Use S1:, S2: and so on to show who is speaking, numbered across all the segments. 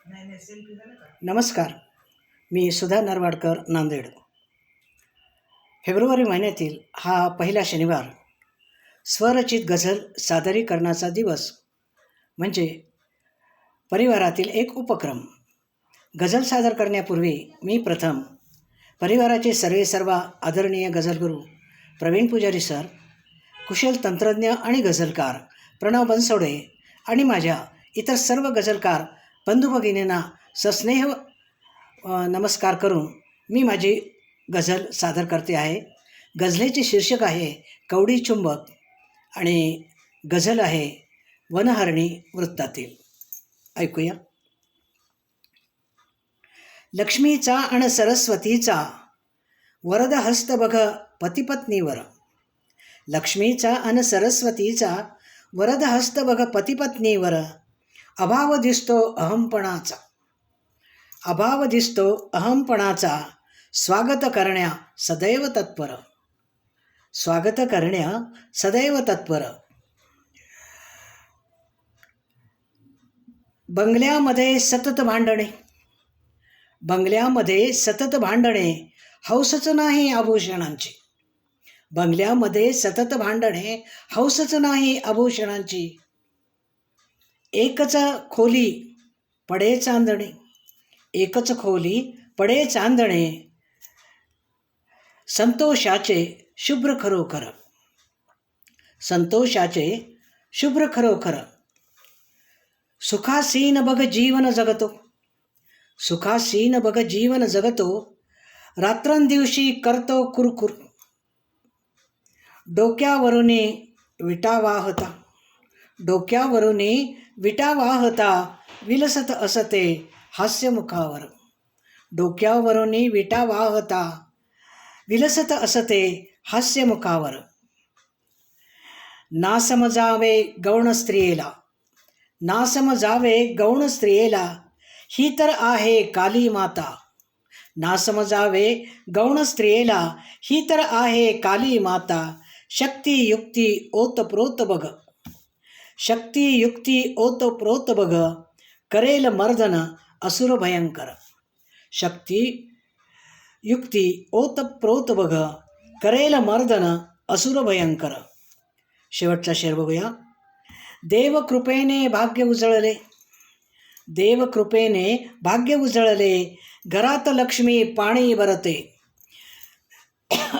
S1: नमस्कार, मी सुधा नरवाडकर, नांदेड. फेब्रुवारी महिन्यातील हा पहिला शनिवार स्वरचित गझल सादरीकरणाचा दिवस म्हणजे परिवारातील एक उपक्रम. गझल सादर करण्यापूर्वी मी प्रथम परिवाराचे सर्व आदरणीय गझलगुरू प्रवीण पुजारी सर, कुशल तंत्रज्ञ आणि गझलकार प्रणव बनसोडे आणि माझ्या इतर सर्व गझलकार बंधू भगिनींना सस्नेह नमस्कार करून मी माझी गझल सादर करते आहे. गझलेचे शीर्षक आहे कवडी चुंबक आणि गझल आहे वनहरणी वृत्तातील. ऐकूया. लक्ष्मीचा आणि सरस्वतीचा वरद हस्त बघ पतिपत्नीवर. लक्ष्मीचा आणि सरस्वतीचा वरद हस्त बघ पतिपत्नीवर. अभाव दिसतो अहमपणाचा, अभाव दिसतो अहमपणाचा. स्वागत करण्या सदैव तत्पर, स्वागत करण्या सदैव तत्पर. बंगल्यामध्ये सतत भांडणे, बंगल्यामध्ये सतत भांडणे. हौसच नाही आभूषणांची, बंगल्यामध्ये सतत भांडणे. हौसच नाही आभूषणांची. एकच खोली पडे चांदणे, एकच खोली पडे चांदणे. संतोषाचे शुभ्र खरोखर, संतोषाचे शुभ्र खरोखर. सुखासीन बघ जीवन जगतो, सुखासीन बघ जीवन जगतो. रात्रंदिवशी करतो कुरकुर. डोक्यावरून विटा वाहता, डोक्यावरून विटा वाहता. विलसत असते हास्यमुखावर, डोक्यावरून विटा वाहता. विलसत असते हास्यमुखावर. ना समजावे गौण स्त्रियेला, ना समजावे गौण स्त्रियेला. ही तर आहे काली माता, ना समजावे गौण स्त्रियेला. ही तर आहे काली माता. शक्ती युक्ती ओतप्रोत बघ, शक्ती युक्ती ओतप्रोत बघ. करेल मर्दन असुर भयंकर. शक्ती युक्ती ओतप्रोत बघ. करेल मर्दन असुर भयंकर. शेवटचा शेर बघूया. देवकृपेने भाग्य उजळले, देवकृपेने भाग्य उजळले. घरात लक्ष्मी पाणी भरते,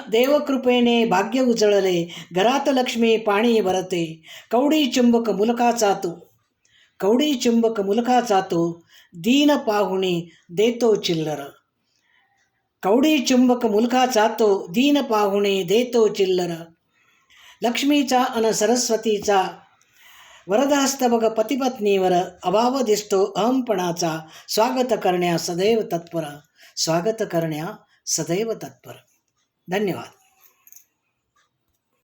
S1: देवकृपेने भाग्य उजळले. घरात लक्ष्मी पाणी भरते. कवडी चुंबक मुलकाचा तो, कवडी चुंबक मुलकाचा तो. दीन पाहुणी देतो चिल्लर, कवडी चुंबक मुलकाचा तो. दीन पाहुणी देतो चिल्लर. लक्ष्मीचा अन सरस्वतीचा वरदहस्त बघ पतिपत्नीवर. अभाव दिसतो अहमपणाचा. स्वागत करण्या सदैव तत्पर, स्वागत करण्या सदैव तत्पर. धन्यवाद.